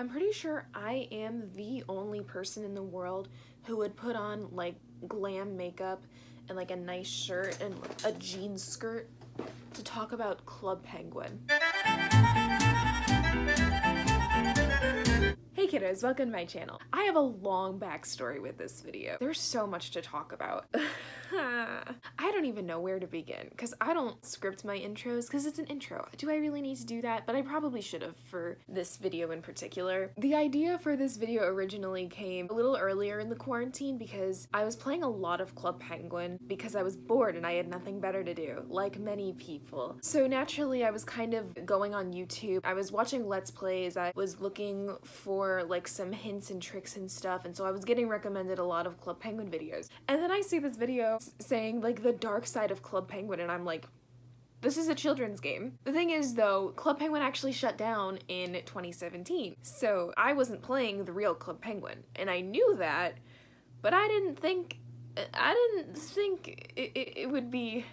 I'm pretty sure I am the only person in the world who would put on like glam makeup and like a nice shirt and a jean skirt to talk about Club Penguin. Hey kiddos, welcome to my channel. I have a long backstory with this video. There's so much to talk about. I don't even know where to begin because I don't script my intros because it's an intro. Do I really need to do that? But I probably should have for this video in particular. The idea for this video originally came a little earlier in the quarantine because I was playing a lot of Club Penguin because I was bored and I had nothing better to do, like many people. So naturally I was kind of going on YouTube. I was watching Let's Plays. I was looking for like some hints and tricks and stuff, and so I was getting recommended a lot of Club Penguin videos. And then I see this video saying like the dark side of Club Penguin, and I'm like, this is a children's game. The thing is though, Club Penguin actually shut down in 2017, so I wasn't playing the real Club Penguin, and I knew that, but I didn't think it would be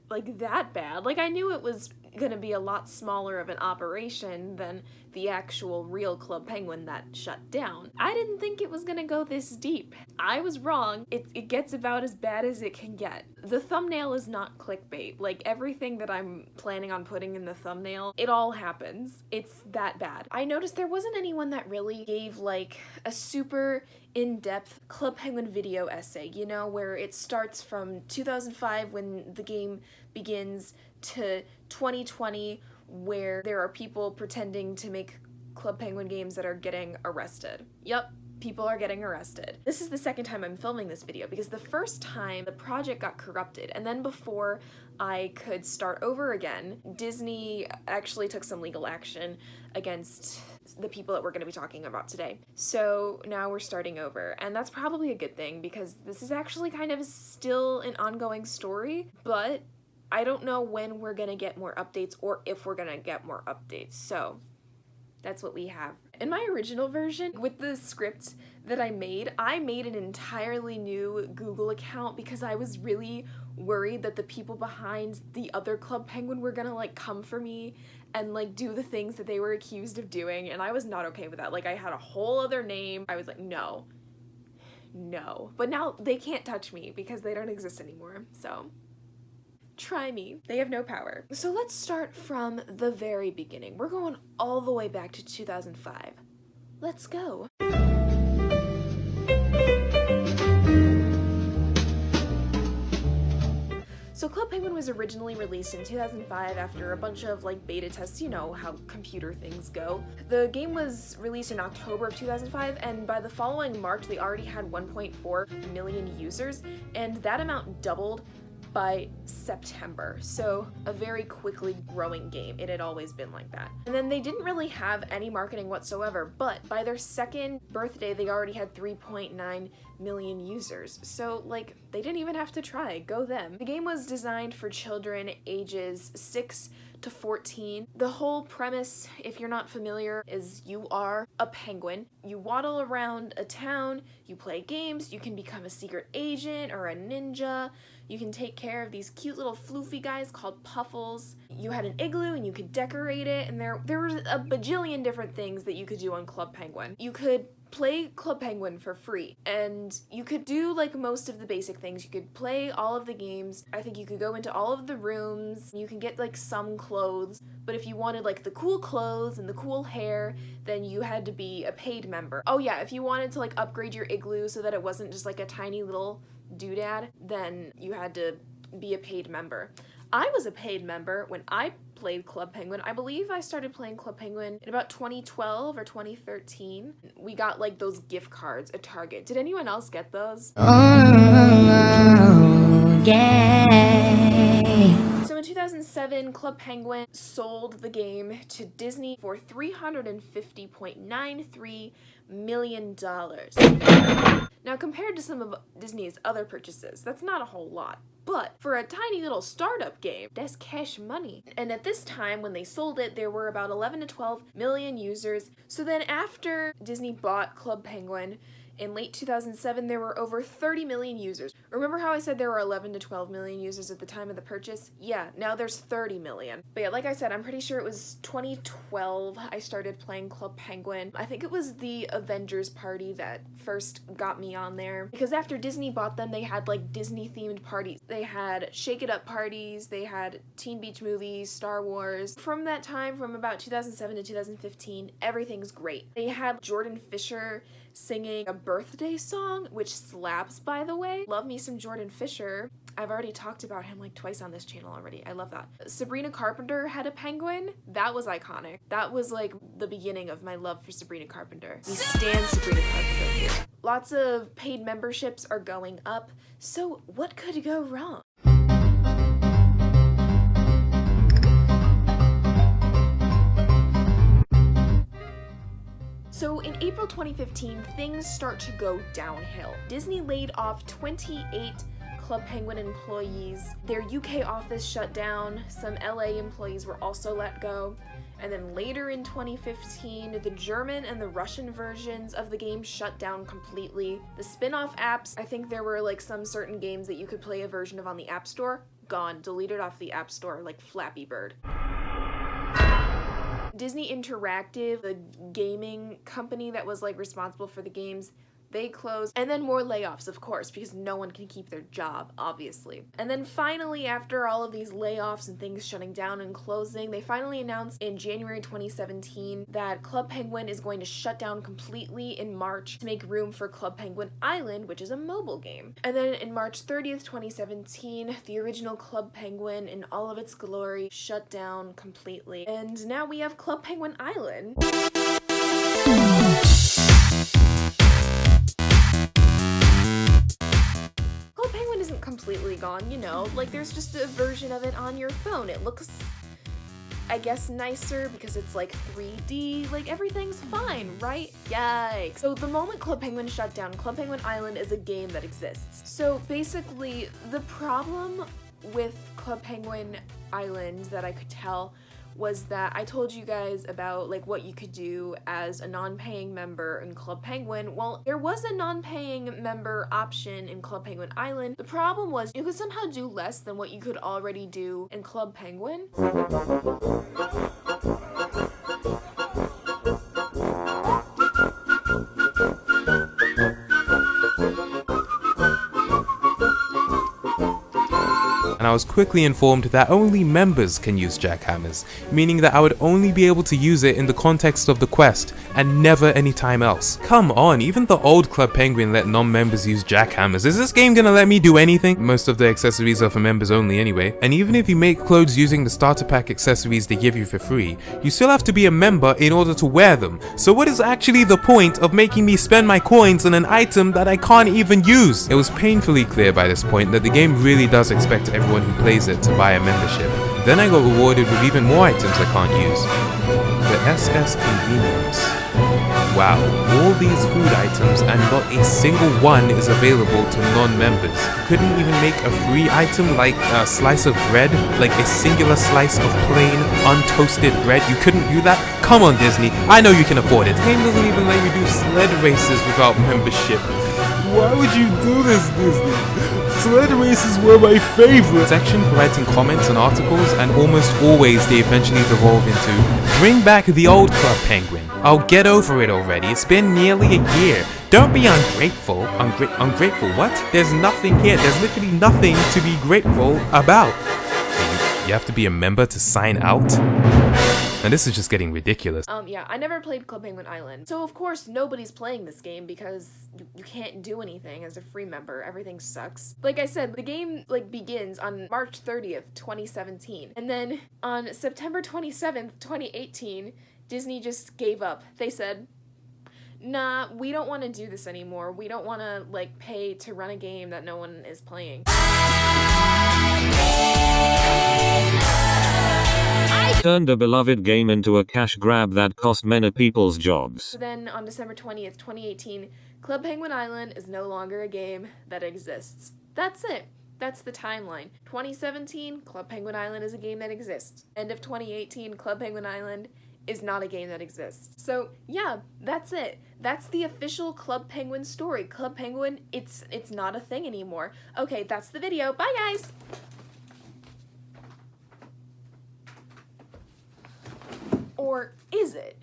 like that bad. Like, I knew it was gonna be a lot smaller of an operation than the actual real Club Penguin that shut down. I didn't think it was gonna go this deep. I was wrong. It gets about as bad as it can get. The thumbnail is not clickbait. Like, everything that I'm planning on putting in the thumbnail, it all happens. It's that bad. I noticed there wasn't anyone that really gave like a super in-depth Club Penguin video essay, you know, where it starts from 2005 when the game begins to 2020 where there are people pretending to make Club Penguin games that are getting arrested. Yup, people are getting arrested. This is the second time I'm filming this video because the first time the project got corrupted, and then before I could start over again, Disney actually took some legal action against the people that we're going to be talking about today. So now we're starting over, and that's probably a good thing because this is actually kind of still an ongoing story, but I don't know when we're gonna get more updates or if we're gonna get more updates, so that's what we have. In my original version, with the script that I made an entirely new Google account because I was really worried that the people behind the other Club Penguin were gonna like come for me and like do the things that they were accused of doing, and I was not okay with that. Like, I had a whole other name. I was like, no. But now they can't touch me because they don't exist anymore, so try me. They have no power. So let's start from the very beginning. We're going all the way back to 2005. Let's go. So Club Penguin was originally released in 2005 after a bunch of like beta tests. You know how computer things go. The game was released in October of 2005, and by the following March they already had 1.4 million users, and that amount doubled by September, so a very quickly growing game. It had always been like that. And then they didn't really have any marketing whatsoever, but by their second birthday they already had 3.9 million users. So like, they didn't even have to try. Go them. The game was designed for children ages 6 to 14. The whole premise, if you're not familiar, is you are a penguin. You waddle around a town, you play games, you can become a secret agent or a ninja. You can take care of these cute little floofy guys called Puffles. You had an igloo and you could decorate it, and there was a bajillion different things that you could do on Club Penguin. You could play Club Penguin for free, and you could do like most of the basic things. You could play all of the games. I think you could go into all of the rooms. You can get like some clothes, but if you wanted like the cool clothes and the cool hair, then you had to be a paid member. Oh yeah, if you wanted to like upgrade your igloo so that it wasn't just like a tiny little doodad, then you had to be a paid member. I was a paid member when I played Club Penguin. I believe I started playing Club Penguin in about 2012 or 2013. We got like those gift cards at Target. Did anyone else get those? Oh, yeah. So in 2007, Club Penguin sold the game to Disney for $350.93 million. Now, compared to some of Disney's other purchases, that's not a whole lot. But for a tiny little startup game, that's cash money. And at this time, when they sold it, there were about 11 to 12 million users. So then after Disney bought Club Penguin In late 2007, there were over 30 million users. Remember how I said there were 11 to 12 million users at the time of the purchase? Yeah, now there's 30 million. But yeah, like I said, I'm pretty sure it was 2012 I started playing Club Penguin. I think it was the Avengers party that first got me on there. Because after Disney bought them, they had like Disney-themed parties. They had Shake It Up parties, they had Teen Beach movies, Star Wars. From that time, from about 2007 to 2015, everything's great. They had Jordan Fisher singing a birthday song, which slaps, by the way. Love me some Jordan Fisher. I've already talked about him like twice on this channel already. I love that. Sabrina Carpenter had a penguin. That was iconic. That was like the beginning of my love for Sabrina Carpenter. We stand Sabrina Carpenter here. Lots of paid memberships are going up, so what could go wrong? So in April 2015, things start to go downhill. Disney laid off 28 Club Penguin employees. Their UK office shut down. Some LA employees were also let go. And then later in 2015, the German and the Russian versions of the game shut down completely. The spin-off apps, I think there were like some certain games that you could play a version of on the App Store, gone, deleted off the App Store like Flappy Bird. Disney Interactive, the gaming company that was like responsible for the games, they closed. And then more layoffs, of course, because no one can keep their job, obviously. And then finally, after all of these layoffs and things shutting down and closing, they finally announced in January 2017 that Club Penguin is going to shut down completely in March to make room for Club Penguin Island, which is a mobile game. And then in March 30th, 2017, the original Club Penguin in all of its glory shut down completely. And now we have Club Penguin Island. Isn't completely gone, you know, like there's just a version of it on your phone. It looks, I guess, nicer because it's like 3D, like everything's fine, right? Yikes. So the moment Club Penguin shut down, Club Penguin Island is a game that exists. So basically, the problem with Club Penguin Island that I could tell was that I told you guys about like what you could do as a non-paying member in Club Penguin. Well, there was a non-paying member option in Club Penguin Island. The problem was you could somehow do less than what you could already do in Club Penguin. And I was quickly informed that only members can use jackhammers, meaning that I would only be able to use it in the context of the quest and never any time else. Come on, even the old Club Penguin let non-members use jackhammers. Is this game gonna let me do anything? Most of the accessories are for members only anyway, and even if you make clothes using the starter pack accessories they give you for free, you still have to be a member in order to wear them. So what is actually the point of making me spend my coins on an item that I can't even use? It was painfully clear by this point that the game really does expect everyone who plays it to buy a membership. Then I got rewarded with even more items I can't use. The SS Convenience. Wow, all these food items and not a single one is available to non-members. You couldn't even make a free item like a slice of bread, like a singular slice of plain, untoasted bread. You couldn't do that? Come on, Disney, I know you can afford it. The game doesn't even let you do sled races without membership. Why would you do this, Disney? Sled races were my favorite. Section for writing comments and articles, and almost always they eventually devolve into bring back the old Club Penguin. Oh, get over it already. It's been nearly a year. Don't be ungrateful. Ungrateful what? There's nothing here. There's literally nothing to be grateful about. You have to be a member to sign out? And this is just getting ridiculous. Yeah, I never played Club Penguin Island. So of course nobody's playing this game because you can't do anything as a free member. Everything sucks. Like I said, the game like begins on March 30th, 2017. And then on September 27th, 2018, Disney just gave up. They said, nah, we don't want to do this anymore. We don't want to like pay to run a game that no one is playing. Turned a beloved game into a cash grab that cost many people's jobs. So then on December 20th, 2018, Club Penguin Island is no longer a game that exists. That's it. That's the timeline. 2017, Club Penguin Island is a game that exists. End of 2018, Club Penguin Island is not a game that exists. So yeah, that's it. That's the official Club Penguin story. Club Penguin, it's not a thing anymore. Okay, that's the video. Bye guys! Or is it?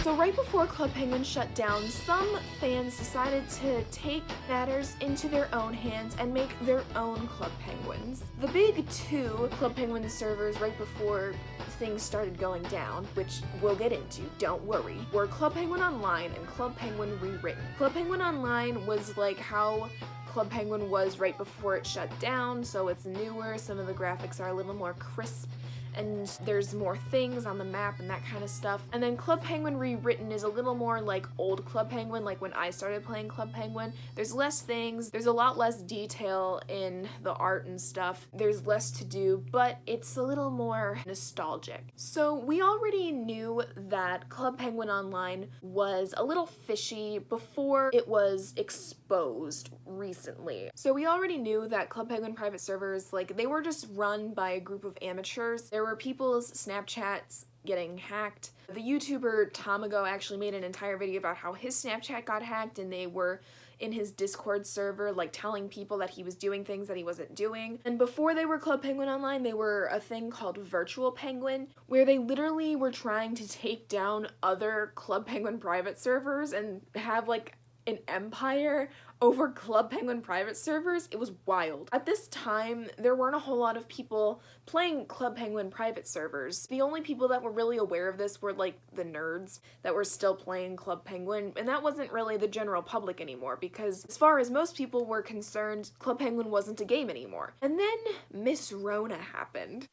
So right before Club Penguin shut down, some fans decided to take matters into their own hands and make their own Club Penguins. The big two Club Penguin servers right before things started going down, which we'll get into, don't worry, were Club Penguin Online and Club Penguin Rewritten. Club Penguin Online was like how Club Penguin was right before it shut down, so it's newer, some of the graphics are a little more crisp, and there's more things on the map and that kind of stuff. And then Club Penguin Rewritten is a little more like old Club Penguin, like when I started playing Club Penguin. There's less things, there's a lot less detail in the art and stuff, there's less to do, but it's a little more nostalgic. So we already knew that Club Penguin Online was a little fishy before it was exposed recently. So we already knew that Club Penguin private servers, like, they were just run by a group of amateurs. There were people's Snapchats getting hacked. The YouTuber Tomago actually made an entire video about how his Snapchat got hacked, and they were in his Discord server, like, telling people that he was doing things that he wasn't doing. And before they were Club Penguin Online, they were a thing called Virtual Penguin, where they literally were trying to take down other Club Penguin private servers and have, like, an empire over Club Penguin private servers. It was wild. At this time, there weren't a whole lot of people playing Club Penguin private servers. The only people that were really aware of this were like the nerds that were still playing Club Penguin, and that wasn't really the general public anymore, because as far as most people were concerned, Club Penguin wasn't a game anymore. And then Miss Rona happened.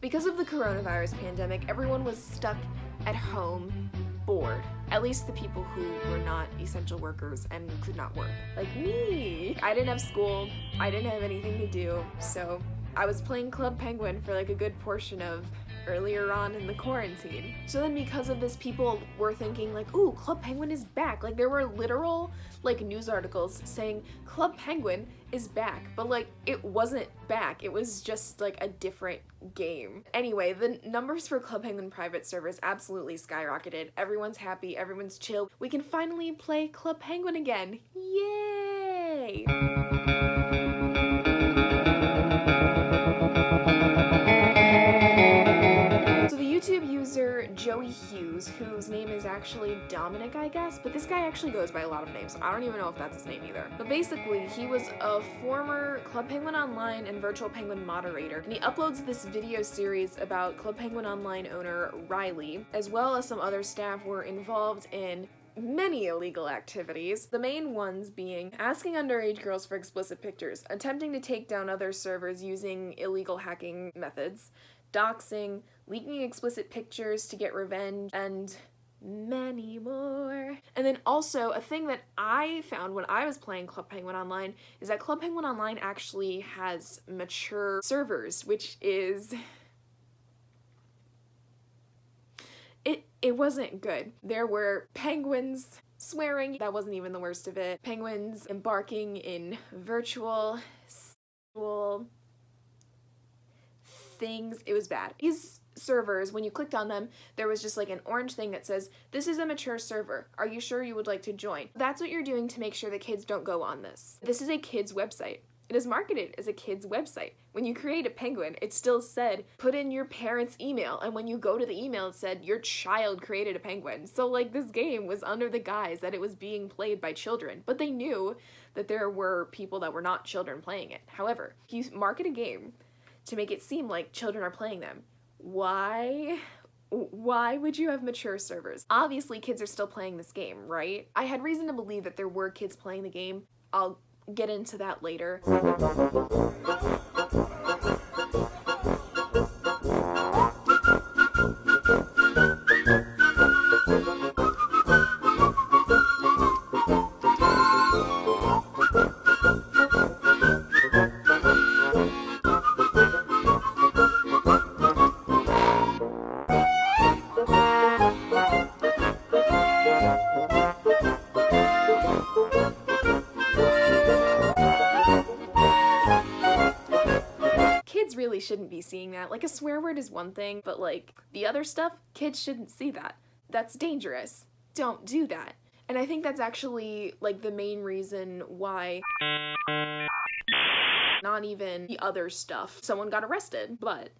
Because of the coronavirus pandemic, everyone was stuck at home, bored. At least the people who were not essential workers and could not work. Like me! I didn't have school, I didn't have anything to do, so I was playing Club Penguin for like a good portion of earlier on in the quarantine. So then because of this, people were thinking like, ooh, Club Penguin is back. Like there were literal like news articles saying Club Penguin is back, but like it wasn't back. It was just like a different game. Anyway, the numbers for Club Penguin private servers absolutely skyrocketed. Everyone's happy, everyone's chill. We can finally play Club Penguin again. Yay! YouTube user Joey Hughes, whose name is actually Dominic, I guess, but this guy actually goes by a lot of names, so I don't even know if that's his name either. But basically, he was a former Club Penguin Online and Virtual Penguin moderator, and he uploads this video series about Club Penguin Online owner Reilly, as well as some other staff were involved in many illegal activities, the main ones being asking underage girls for explicit pictures, attempting to take down other servers using illegal hacking methods, doxxing, leaking explicit pictures to get revenge, and many more. And then also, a thing that I found when I was playing Club Penguin Online is that Club Penguin Online actually has mature servers, which is... It wasn't good. There were penguins swearing, that wasn't even the worst of it. Penguins embarking in virtual sexual things. It was bad. These servers, when you clicked on them, there was just like an orange thing that says, this is a mature server. Are you sure you would like to join? That's what you're doing to make sure the kids don't go on this. This is a kid's website. It is marketed as a kid's website. When you create a penguin, it still said, put in your parents' email, and when you go to the email, it said, your child created a penguin. So like this game was under the guise that it was being played by children, but they knew that there were people that were not children playing it. However, if you market a game to make it seem like children are playing them, why would you have mature servers? Obviously, kids are still playing this game, right? I had reason to believe that there were kids playing the game. I'll get into that later. shouldn't be seeing that. Like, a swear word is one thing, but like the other stuff, kids shouldn't see that. That's dangerous. Don't do that. And I think that's actually like the main reason why, not even the other stuff, someone got arrested, but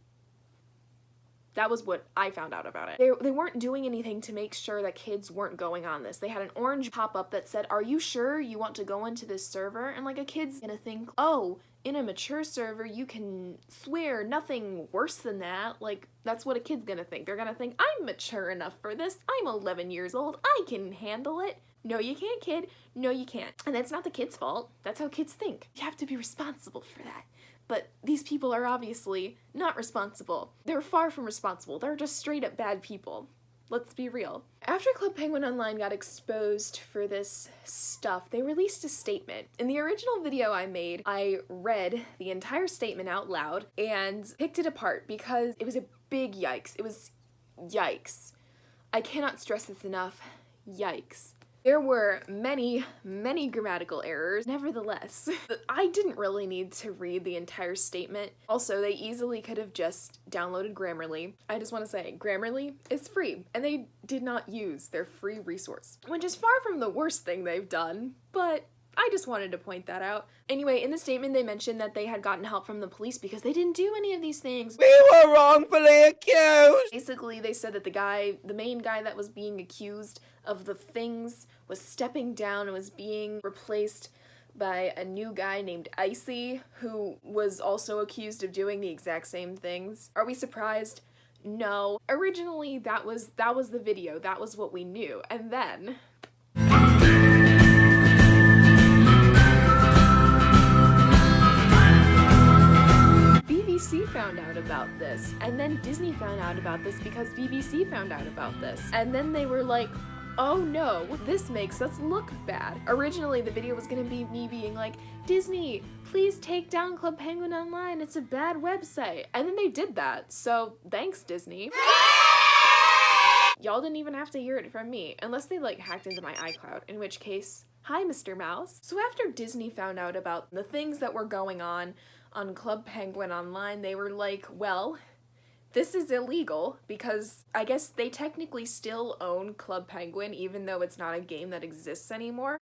that was what I found out about it. They weren't doing anything to make sure that kids weren't going on this. They had an orange pop-up that said, "Are you sure you want to go into this server?" And like, a kid's gonna think, oh, in a mature server you can swear, nothing worse than that. Like, that's what a kid's gonna think. They're gonna think, I'm mature enough for this. I'm 11 years old. I can handle it. No, you can't, kid. No, you can't. And that's not the kid's fault. That's how kids think. You have to be responsible for that. But these people are obviously not responsible. They're far from responsible. They're just straight up bad people. Let's be real. After Club Penguin Online got exposed for this stuff, they released a statement. In the original video I made, I read the entire statement out loud and picked it apart because it was a big yikes. It was yikes. I cannot stress this enough. Yikes. There were many, many grammatical errors. Nevertheless, I didn't really need to read the entire statement. Also, they easily could have just downloaded Grammarly. I just want to say, Grammarly is free, and they did not use their free resource, which is far from the worst thing they've done, but I just wanted to point that out. Anyway, in the statement they mentioned that they had gotten help from the police because they didn't do any of these things. We were wrongfully accused! Basically, they said that the main guy that was being accused of the things was stepping down and was being replaced by a new guy named Icy, who was also accused of doing the exact same things. Are we surprised? No. Originally, that was the video. That was what we knew. And then BBC found out about this, and then Disney found out about this because BBC found out about this. And then they were like, oh no, this makes us look bad. Originally, the video was gonna be me being like, Disney, please take down Club Penguin Online, it's a bad website. And then they did that, so thanks, Disney. Y'all didn't even have to hear it from me, unless they like hacked into my iCloud, in which case, hi, Mr. Mouse. So after Disney found out about the things that were going on Club Penguin Online, they were like, well, this is illegal because I guess they technically still own Club Penguin even though it's not a game that exists anymore.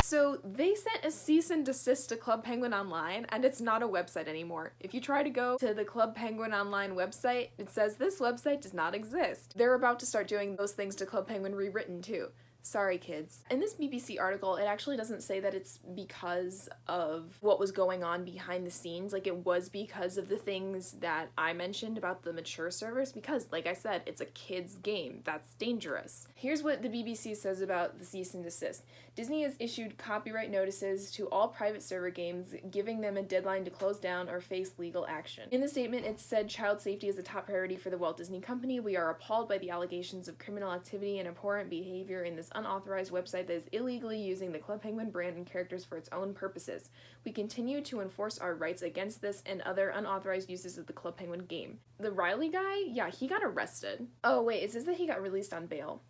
So they sent a cease and desist to Club Penguin Online, and it's not a website anymore. If you try to go to the Club Penguin Online website, it says this website does not exist. They're about to start doing those things to Club Penguin rewritten too. Sorry, kids. In this BBC article, it actually doesn't say that it's because of what was going on behind the scenes. Like, it was because of the things that I mentioned about the mature servers, because, like I said, it's a kid's game. That's dangerous. Here's what the BBC says about the cease and desist. Disney has issued copyright notices to all private server games, giving them a deadline to close down or face legal action. In the statement, it said child safety is a top priority for the Walt Disney Company. We are appalled by the allegations of criminal activity and abhorrent behavior in this unauthorized website that is illegally using the Club Penguin brand and characters for its own purposes. We continue to enforce our rights against this and other unauthorized uses of the Club Penguin game. The Reilly guy? Yeah, he got arrested. Oh wait, it says that he got released on bail.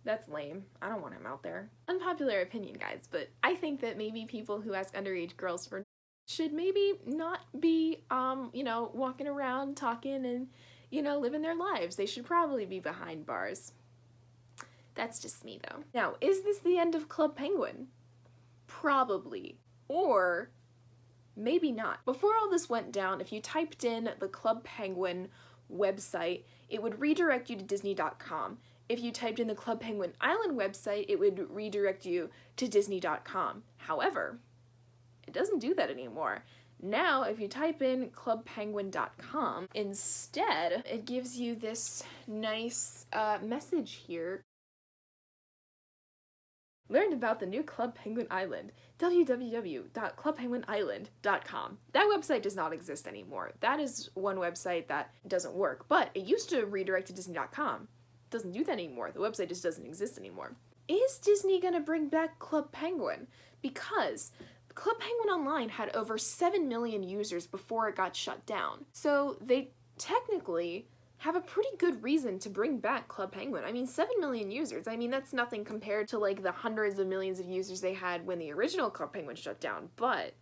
That's lame. I don't want him out there. Unpopular opinion, guys, but I think that maybe people who ask underage girls for should maybe not be, walking around talking and, living their lives. They should probably be behind bars. That's just me, though. Now, is this the end of Club Penguin? Probably. Or maybe not. Before all this went down, if you typed in the Club Penguin website, it would redirect you to Disney.com. If you typed in the Club Penguin Island website, it would redirect you to Disney.com. However, it doesn't do that anymore. Now, if you type in clubpenguin.com, instead, it gives you this nice message here. Learned about the new Club Penguin Island, www.clubpenguinisland.com. That website does not exist anymore. That is one website that doesn't work, but it used to redirect to Disney.com. Doesn't do that anymore. The website just doesn't exist anymore. Is Disney gonna bring back Club Penguin? Because Club Penguin Online had over 7 million users before it got shut down. So they technically have a pretty good reason to bring back Club Penguin. I mean, 7 million users. I mean, that's nothing compared to like the hundreds of millions of users they had when the original Club Penguin shut down, but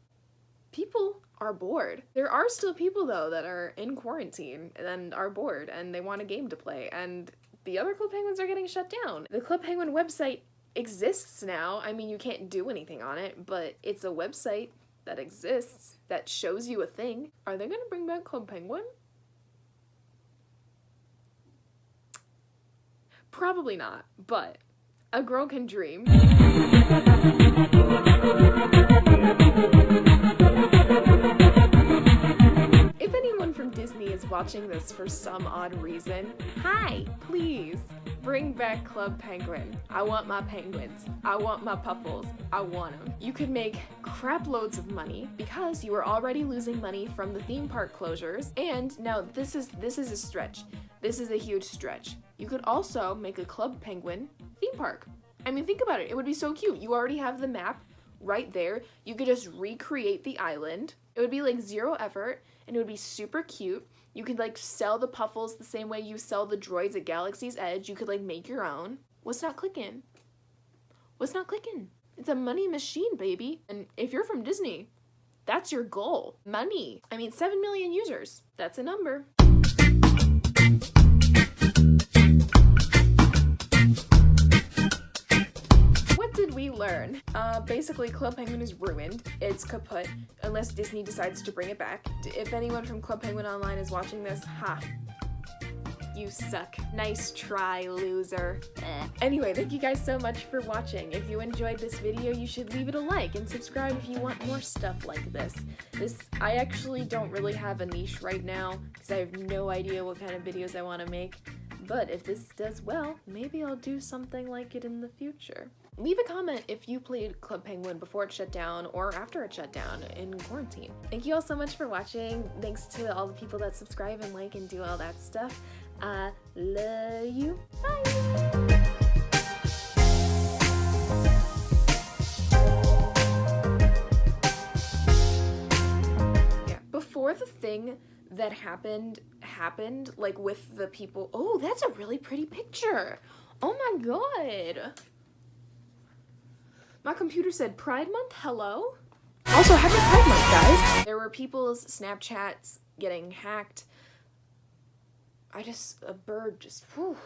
people are bored. There are still people though that are in quarantine and are bored and they want a game to play, and the other Club Penguins are getting shut down. The Club Penguin website exists now. I mean, you can't do anything on it, but it's a website that exists that shows you a thing. Are they gonna bring back Club Penguin? Probably not, but a girl can dream. If anyone from Disney is watching this for some odd reason, hi, please bring back Club Penguin. I want my penguins. I want my puffles. I want them. You could make crap loads of money because you are already losing money from the theme park closures. And now this is a stretch. This is a huge stretch. You could also make a Club Penguin theme park. I mean, think about it. It would be so cute. You already have the map right there. You could just recreate the island. It would be like 0 effort and it would be super cute. You could like sell the puffles the same way you sell the droids at Galaxy's Edge. You could like make your own. What's not clicking? What's not clicking? It's a money machine, baby. And if you're from Disney, that's your goal. Money. I mean, 7 million users. That's a number. What did we learn? Basically, Club Penguin is ruined. It's kaput, unless Disney decides to bring it back. If anyone from Club Penguin Online is watching this, ha. You suck. Nice try, loser. Anyway, thank you guys so much for watching. If you enjoyed this video, you should leave it a like and subscribe if you want more stuff like this. I actually don't really have a niche right now because I have no idea what kind of videos I want to make. But if this does well, maybe I'll do something like it in the future. Leave a comment if you played Club Penguin before it shut down or after it shut down in quarantine. Thank you all so much for watching. Thanks to all the people that subscribe and like and do all that stuff. I love you. Bye! Before the thing that happened, like with the people. Oh, that's a really pretty picture. Oh my god. My computer said Pride Month, hello? Also, happy Pride Month, guys. There were people's Snapchats getting hacked. A bird just, whew.